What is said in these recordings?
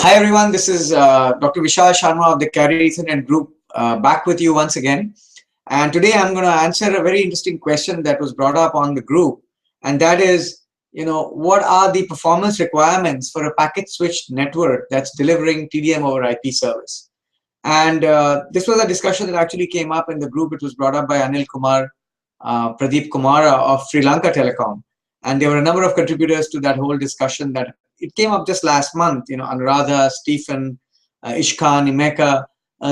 Hi everyone, this is Dr. Vishal Sharma of the Carrier Ethernet Group back with you once again. And today I'm going to answer a very interesting question that was brought up on the group. And that is, what are the performance requirements for a packet switched network that's delivering TDM over IP service? And this was a discussion that actually came up in the group. It was brought up by Anil Kumar, Pradeep Kumara of Sri Lanka Telecom. And there were a number of contributors to that whole discussion that it came up just last month. Anuradha, Stephen, Ishkan, Emeka,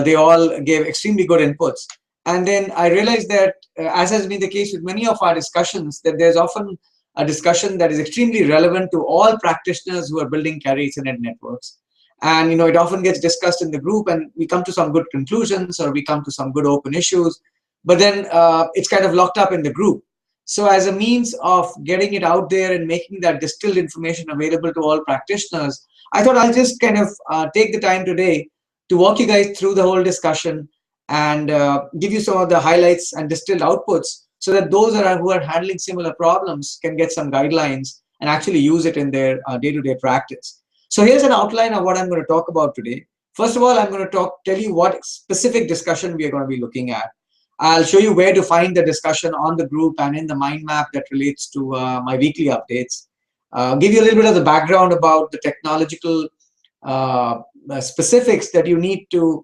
they all gave extremely good inputs. And then I realized that, as has been the case with many of our discussions, that there's often a discussion that is extremely relevant to all practitioners who are building carrier Ethernet networks. And it often gets discussed in the group, and we come to some good conclusions, or we come to some good open issues. But then it's kind of locked up in the group. So as a means of getting it out there and making that distilled information available to all practitioners, I thought I'll just kind of take the time today to walk you guys through the whole discussion and give you some of the highlights and distilled outputs so that those who are handling similar problems can get some guidelines and actually use it in their day-to-day practice. So here's an outline of what I'm going to talk about today. First of all, I'm going to tell you what specific discussion we are going to be looking at. I'll show you where to find the discussion on the group and in the mind map that relates to my weekly updates. Give you a little bit of the background about the technological specifics that you need to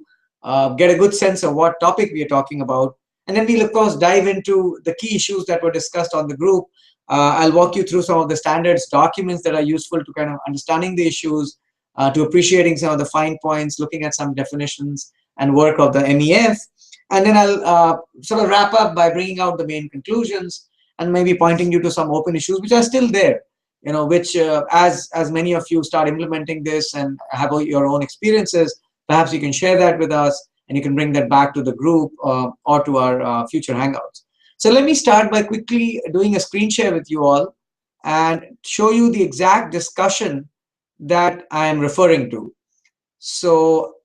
get a good sense of what topic we are talking about. And then we'll, of course, dive into the key issues that were discussed on the group. I'll walk you through some of the standards documents that are useful to kind of understanding the issues, to appreciating some of the fine points, looking at some definitions and work of the MEF. And then I'll sort of wrap up by bringing out the main conclusions and maybe pointing you to some open issues which are still there, which as many of you start implementing this and have your own experiences, perhaps you can share that with us and you can bring that back to the group or to our future Hangouts. So let me start by quickly doing a screen share with you all and show you the exact discussion that I am referring to. So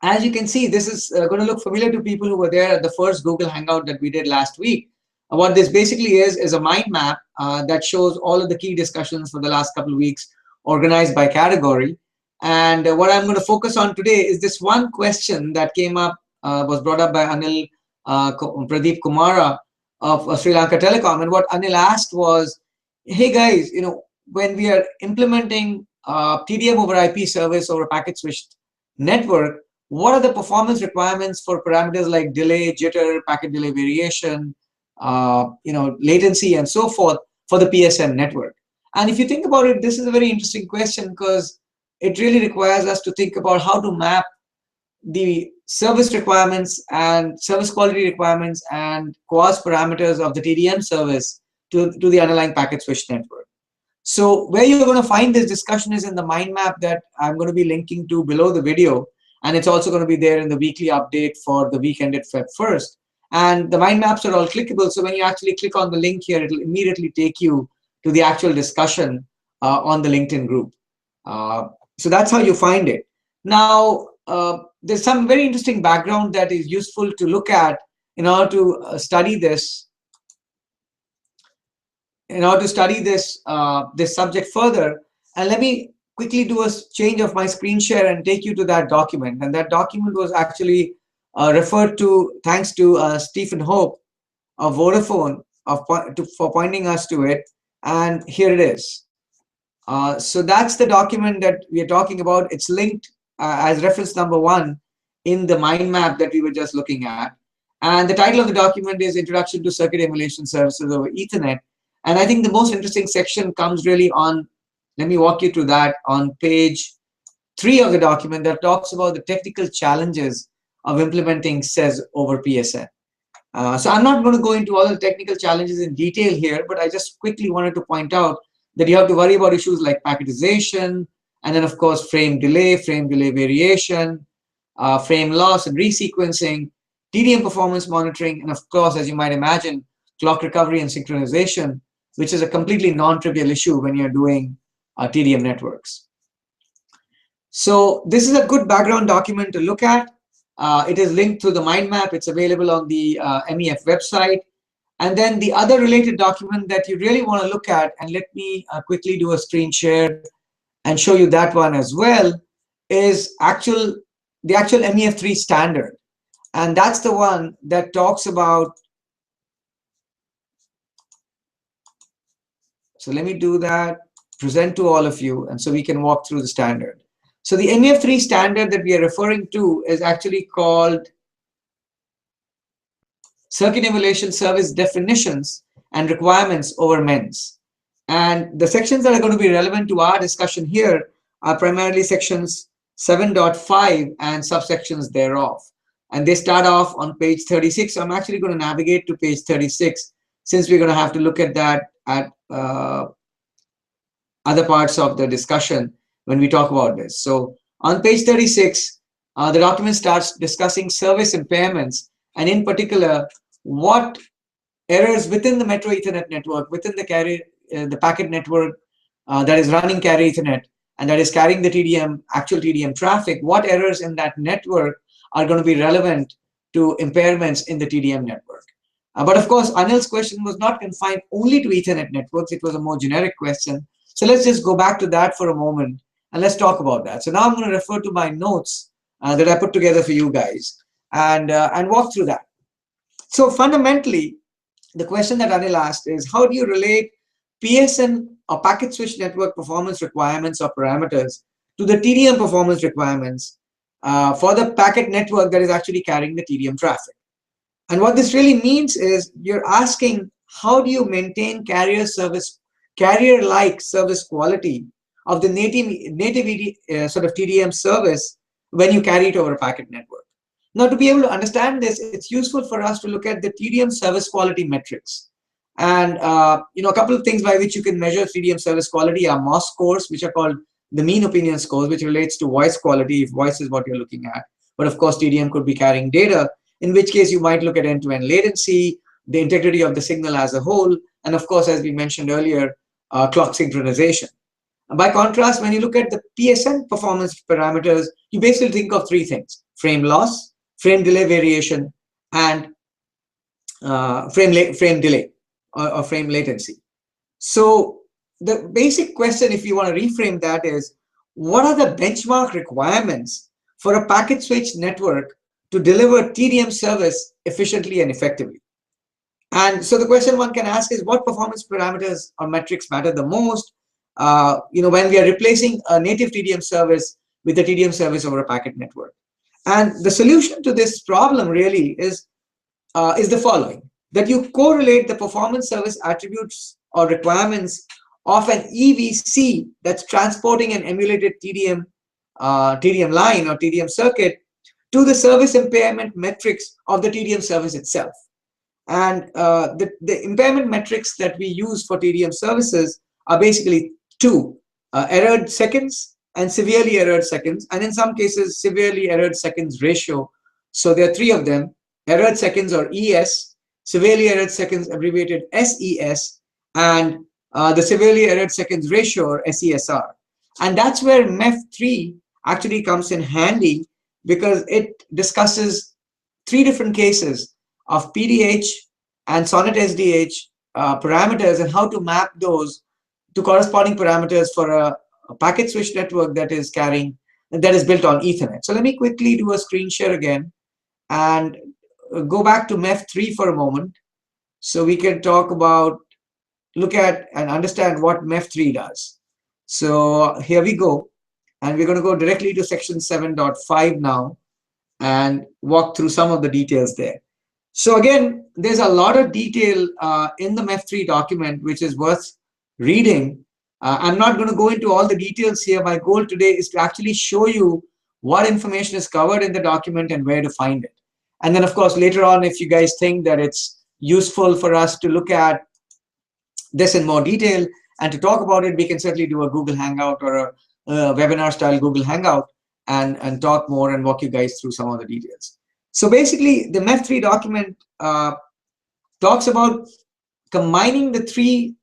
as you can see, this is going to look familiar to people who were there at the first Google Hangout that we did last week. What this basically is a mind map that shows all of the key discussions for the last couple of weeks organized by category. And what I'm going to focus on today is this one question that came up, was brought up by Anil Pradeep Kumara of Sri Lanka Telecom. And what Anil asked was, hey guys, when we are implementing TDM over IP service over a packet switched network, what are the performance requirements for parameters like delay, jitter, packet delay variation, latency, and so forth for the PSN network? And if you think about it, this is a very interesting question because it really requires us to think about how to map the service requirements and service quality requirements and coarse parameters of the TDM service to the underlying packet switch network. So where you're going to find this discussion is in the mind map that I'm going to be linking to below the video. And it's also going to be there in the weekly update for the week ended Feb 1st. And the mind maps are all clickable. So when you actually click on the link here, it'll immediately take you to the actual discussion on the LinkedIn group. So that's how you find it. Now, there's some very interesting background that is useful to look at in order to study this. In order to study this subject further. And let me quickly do a change of my screen share and take you to that document. And that document was actually referred to thanks to Stephen Hope of Vodafone for pointing us to it. And here it is. So that's the document that we are talking about. It's linked as reference number 1 in the mind map that we were just looking at. And the title of the document is Introduction to Circuit Emulation Services over Ethernet. And I think the most interesting section comes really on, let me walk you through that, on page 3 of the document that talks about the technical challenges of implementing SES over PSN. So I'm not going to go into all the technical challenges in detail here, but I just quickly wanted to point out that you have to worry about issues like packetization, and then of course frame delay variation, frame loss and resequencing, TDM performance monitoring, and of course, as you might imagine, clock recovery and synchronization, which is a completely non-trivial issue when you're doing TDM networks. So this is a good background document to look at. It is linked to the mind map. It's available on the MEF website. And then the other related document that you really want to look at, and let me quickly do a screen share and show you that one as well, is the actual MEF3 standard. And that's the one that talks about, so let me do that, present to all of you, and so we can walk through the standard. So the MEF3 standard that we are referring to is actually called Circuit Emulation Service Definitions and Requirements over MENS. And the sections that are going to be relevant to our discussion here are primarily sections 7.5 and subsections thereof. And they start off on page 36. So I'm actually going to navigate to page 36, since we're going to have to look at that at other parts of the discussion when we talk about this. So on page 36, the document starts discussing service impairments, and in particular, what errors within the Metro Ethernet network, within the packet network that is running carrier Ethernet and that is carrying the actual TDM traffic, what errors in that network are going to be relevant to impairments in the TDM network. But of course, Anil's question was not confined only to Ethernet networks. It was a more generic question. So let's just go back to that for a moment and let's talk about that. So now I'm going to refer to my notes that I put together for you guys and walk through that. So fundamentally, the question that Anil asked is, how do you relate PSN or packet switch network performance requirements or parameters to the TDM performance requirements for the packet network that is actually carrying the TDM traffic? And what this really means is you're asking, how do you maintain carrier-like service quality of the native sort of TDM service when you carry it over a packet network? Now, to be able to understand this, it's useful for us to look at the TDM service quality metrics. And a couple of things by which you can measure TDM service quality are MOS scores, which are called the mean opinion scores, which relates to voice quality, if voice is what you're looking at. But of course, TDM could be carrying data, in which case you might look at end-to-end latency, the integrity of the signal as a whole, and of course, as we mentioned earlier, clock synchronization. By contrast, when you look at the PSN performance parameters, you basically think of three things: frame loss, frame delay variation, and frame delay or frame latency. So the basic question, if you want to reframe that, is what are the benchmark requirements for a packet switch network to deliver TDM service efficiently and effectively? And so the question one can ask is, what performance parameters or metrics matter the most when we are replacing a native TDM service with a TDM service over a packet network? And the solution to this problem really is the following: that you correlate the performance service attributes or requirements of an EVC that's transporting an emulated TDM line or TDM circuit to the service impairment metrics of the TDM service itself. And the impairment metrics that we use for TDM services are basically two: errored seconds and severely errored seconds, and in some cases, severely errored seconds ratio. So there are three of them: errored seconds or ES, severely errored seconds abbreviated SES, and the severely errored seconds ratio or SESR. And that's where MEF3 actually comes in handy, because it discusses three different cases of PDH and Sonnet SDH parameters and how to map those to corresponding parameters for a packet switch network that is built on Ethernet. So let me quickly do a screen share again and go back to MEF3 for a moment, so we can look at and understand what MEF3 does. So here we go, and we're going to go directly to section 7.5 now and walk through some of the details there. So again, there's a lot of detail in the MEF3 document, which is worth reading. I'm not going to go into all the details here. My goal today is to actually show you what information is covered in the document and where to find it. And then, of course, later on, if you guys think that it's useful for us to look at this in more detail and to talk about it, we can certainly do a Google Hangout or a webinar-style Google Hangout and talk more and walk you guys through some of the details. So basically, the MEF3 document talks about combining the three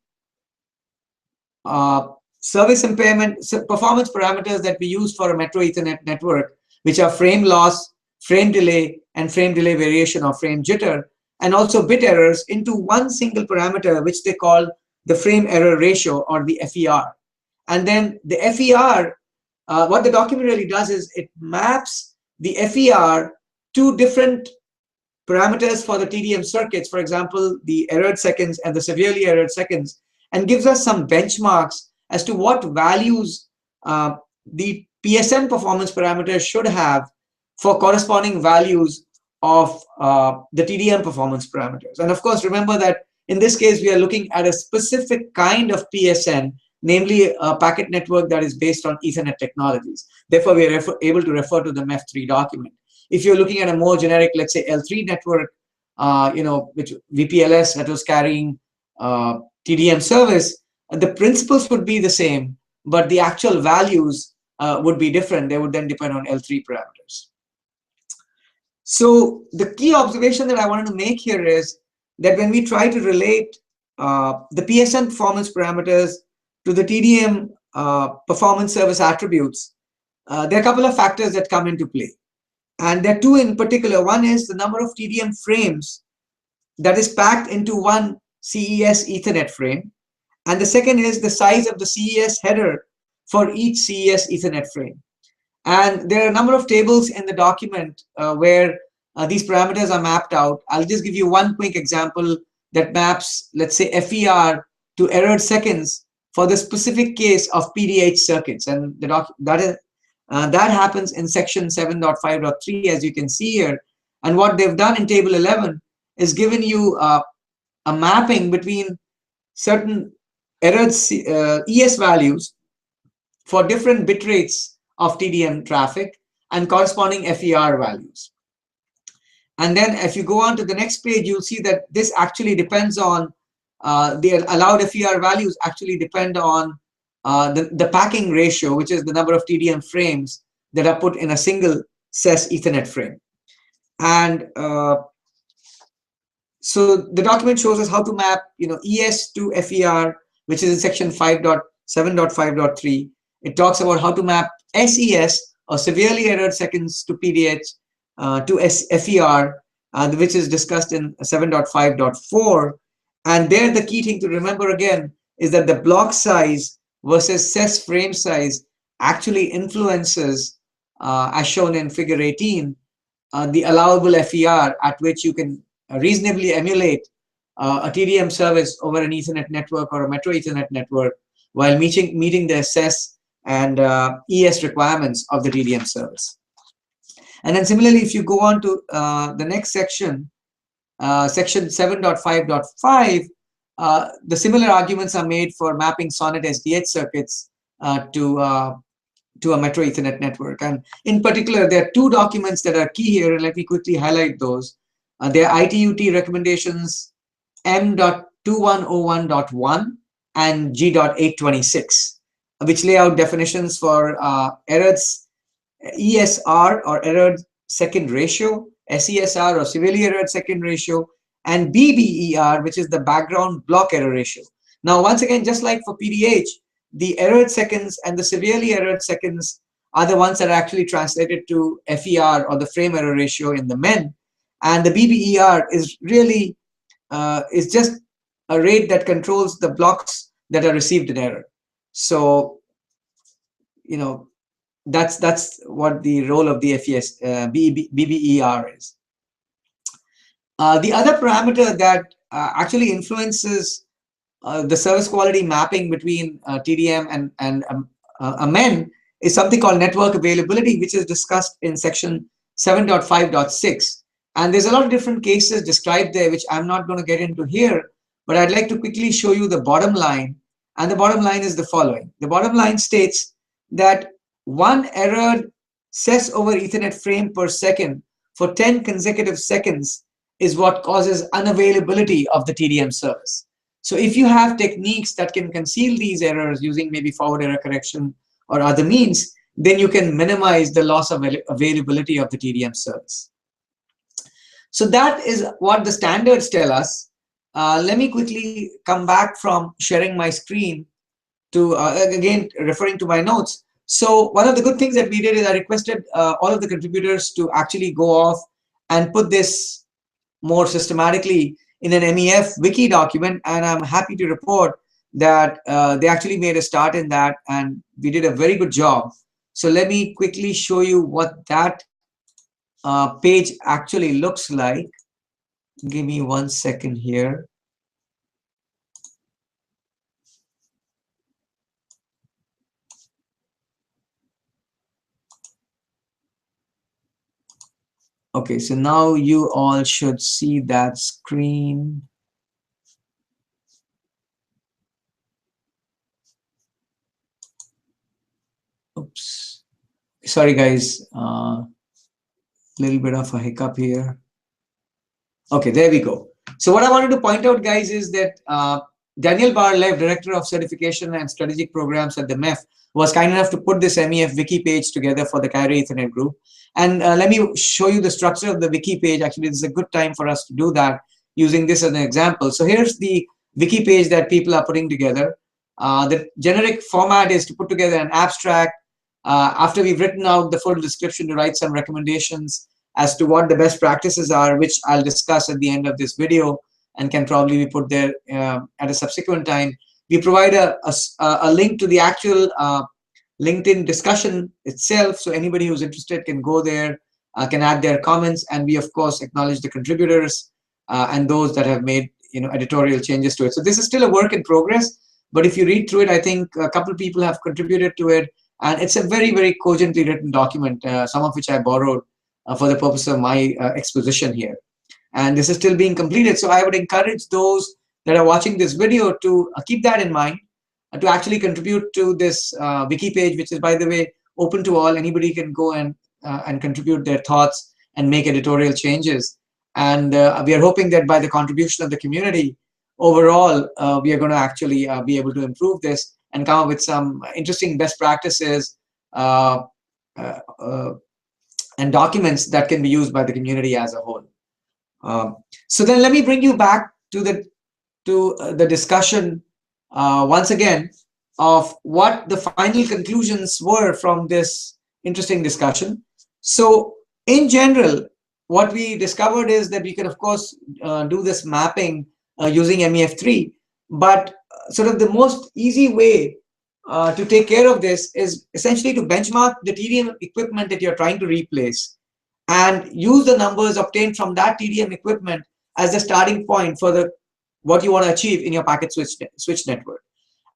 service impairment performance parameters that we use for a Metro Ethernet network, which are frame loss, frame delay, and frame delay variation or frame jitter, and also bit errors, into one single parameter, which they call the frame error ratio or the FER. And then the FER what the document really does is it maps the FER to different parameters for the TDM circuits, for example, the errored seconds and the severely errored seconds, and gives us some benchmarks as to what values the PSN performance parameters should have for corresponding values of the TDM performance parameters. And of course, remember that in this case, we are looking at a specific kind of PSN, namely a packet network that is based on Ethernet technologies. Therefore, we are able to refer to the MEF3 document. If you're looking at a more generic, let's say L3 network, which VPLS that was carrying TDM service, the principles would be the same, but the actual values would be different. They would then depend on L3 parameters. So the key observation that I wanted to make here is that when we try to relate the PSN performance parameters to the TDM performance service attributes, there are a couple of factors that come into play. And there are two in particular. One is the number of TDM frames that is packed into one CES Ethernet frame. And the second is the size of the CES header for each CES Ethernet frame. And there are a number of tables in the document where these parameters are mapped out. I'll just give you one quick example that maps, let's say, FER to errored seconds for the specific case of PDH circuits. And that happens in section 7.5.3, as you can see here. And what they've done in table 11 is given you a mapping between certain errored ES values for different bit rates of TDM traffic and corresponding FER values. And then if you go on to the next page, you'll see that this actually depends on the allowed FER values actually depend on the packing ratio, which is the number of TDM frames that are put in a single CES Ethernet frame. And so the document shows us how to map, ES to FER, which is in section 5.7.5.3. It talks about how to map SES, or severely errored seconds, to PDH to FER, which is discussed in 7.5.4. And there, the key thing to remember again is that the block size versus CES frame size actually influences, as shown in figure 18, the allowable FER at which you can reasonably emulate a TDM service over an Ethernet network or a Metro Ethernet network while meeting the CES and ES requirements of the TDM service. And then similarly, if you go on to the next section, section 7.5.5, the similar arguments are made for mapping SONET SDH circuits to a Metro Ethernet network. And in particular, there are two documents that are key here, and let me quickly highlight those. They are ITUT recommendations M.2101.1 and G.826, which lay out definitions for errored ESR, or errored second ratio, SESR, or severely errored second ratio, and BBER, which is the background block error ratio. Now, once again, just like for PDH, the errored seconds and the severely errored seconds are the ones that are actually translated to FER, or the frame error ratio, in the MEN. And the BBER is really is just a rate that controls the blocks that are received in error. So, that's what the role of the BBER is. The other parameter that actually influences the service quality mapping between TDM and a MEN is something called network availability, which is discussed in section 7.5.6. And there's a lot of different cases described there, which I'm not going to get into here, but I'd like to quickly show you the bottom line. And the bottom line is the following. The bottom line states that one errored CES over Ethernet frame per second for 10 consecutive seconds is what causes unavailability of the TDM service. So if you have techniques that can conceal these errors using maybe forward error correction or other means, then you can minimize the loss of availability of the TDM service. So that is what the standards tell us. Let me quickly come back from sharing my screen to, again, referring to my notes. So one of the good things that we did is I requested all of the contributors to actually go off and put this more systematically in an MEF wiki document, and I'm happy to report that they actually made a start in that, and we did a very good job. So let me quickly show you what that page actually looks like. Give me 1 second here. Okay, so now you all should see that screen. Oops. Sorry, guys. Little bit of a hiccup here. Okay, there we go. So what I wanted to point out, guys, is that Daniel Barlev, Director of Certification and Strategic Programs at the MEF, was kind enough to put this MEF wiki page together for the Carrier Ethernet group. And let me show you the structure of the wiki page. Actually, this is a good time for us to do that using this as an example. So here's the wiki page that people are putting together. The generic format is to put together an abstract. After we've written out the full description, to write some recommendations as to what the best practices are, which I'll discuss at the end of this video and can probably be put there at a subsequent time. We provide a link to the actual LinkedIn discussion itself, so anybody who's interested can go there, can add their comments, and we of course acknowledge the contributors and those that have made editorial changes to it. So this is still a work in progress, but if you read through it, I think a couple of people have contributed to it, and it's a very, very cogently written document, some of which I borrowed for the purpose of my exposition here. And this is still being completed, so I would encourage those that are watching this video to keep that in mind, to actually contribute to this wiki page, which is, by the way, open to all. Anybody can go and contribute their thoughts and make editorial changes. And we are hoping that by the contribution of the community, overall, we are going to actually be able to improve this and come up with some interesting best practices and documents that can be used by the community as a whole. So then let me bring you back to the discussion once again of what the final conclusions were from this interesting discussion. So in general, what we discovered is that we can, of course, do this mapping using MEF3, but sort of the most easy way to take care of this is essentially to benchmark the TDM equipment that you're trying to replace and use the numbers obtained from that TDM equipment as the starting point for what you want to achieve in your packet switch network.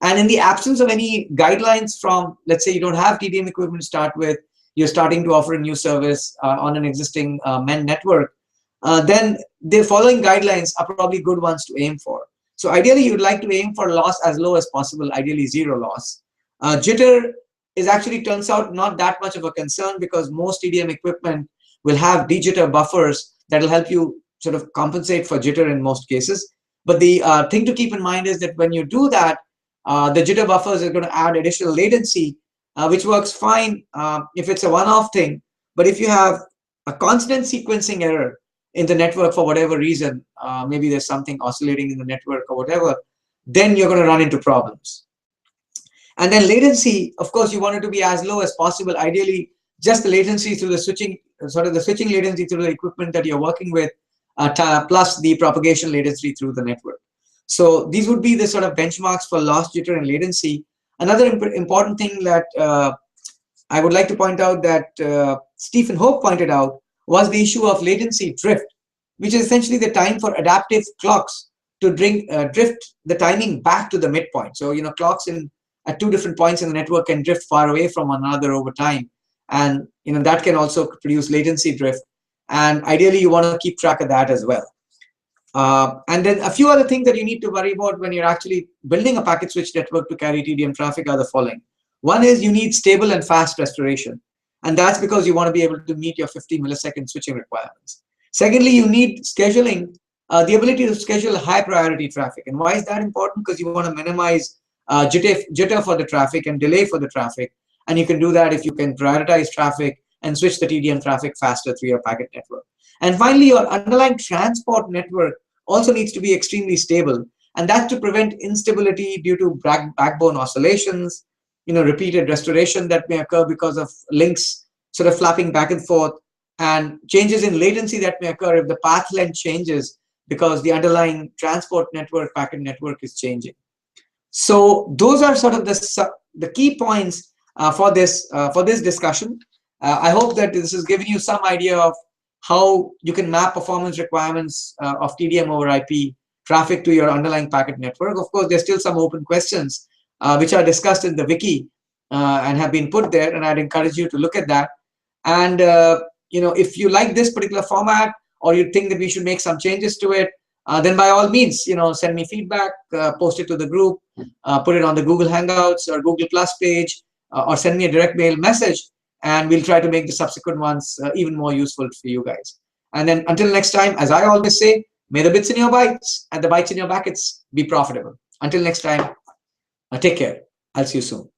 And in the absence of any guidelines from, let's say you don't have TDM equipment to start with, you're starting to offer a new service on an existing MEN network, then the following guidelines are probably good ones to aim for. So ideally, you'd like to aim for loss as low as possible, ideally zero loss. Jitter is actually, turns out, not that much of a concern because most TDM equipment will have de-jitter buffers that will help you sort of compensate for jitter in most cases. But the thing to keep in mind is that when you do that, the jitter buffers are going to add additional latency, which works fine if it's a one-off thing. But if you have a constant sequencing error in the network for whatever reason, maybe there's something oscillating in the network or whatever, then you're going to run into problems. And then latency, of course, you want it to be as low as possible. Ideally, just the latency through the switching, sort of the switching latency through the equipment that you're working with, plus the propagation latency through the network. So these would be the sort of benchmarks for loss, jitter, and latency. Another important thing that I would like to point out that Stephen Hope pointed out was the issue of latency drift, which is essentially the time for adaptive clocks to drift the timing back to the midpoint. So, clocks at two different points in the network can drift far away from one another over time. And, that can also produce latency drift. And ideally, you want to keep track of that as well. And then a few other things that you need to worry about when you're actually building a packet switch network to carry TDM traffic are the following. One is you need stable and fast restoration. And that's because you want to be able to meet your 50 millisecond switching requirements. Secondly, you need scheduling, the ability to schedule high priority traffic. And why is that important? Because you want to minimize jitter for the traffic and delay for the traffic. And you can do that if you can prioritize traffic and switch the TDM traffic faster through your packet network. And finally, your underlying transport network also needs to be extremely stable. And that's to prevent instability due to backbone oscillations, repeated restoration that may occur because of links sort of flapping back and forth, and changes in latency that may occur if the path length changes because the underlying transport network, packet network is changing. So those are sort of the key points for this discussion. I hope that this has given you some idea of how you can map performance requirements of TDM over IP traffic to your underlying packet network. Of course, there's still some open questions which are discussed in the wiki and have been put there, and I'd encourage you to look at that. And if you like this particular format, or you think that we should make some changes to it, then by all means, send me feedback, post it to the group, put it on the Google Hangouts or Google Plus page, or send me a direct mail message, and we'll try to make the subsequent ones even more useful for you guys. And then until next time, as I always say, may the bits in your bytes and the bytes in your packets be profitable. Until next time, take care. I'll see you soon.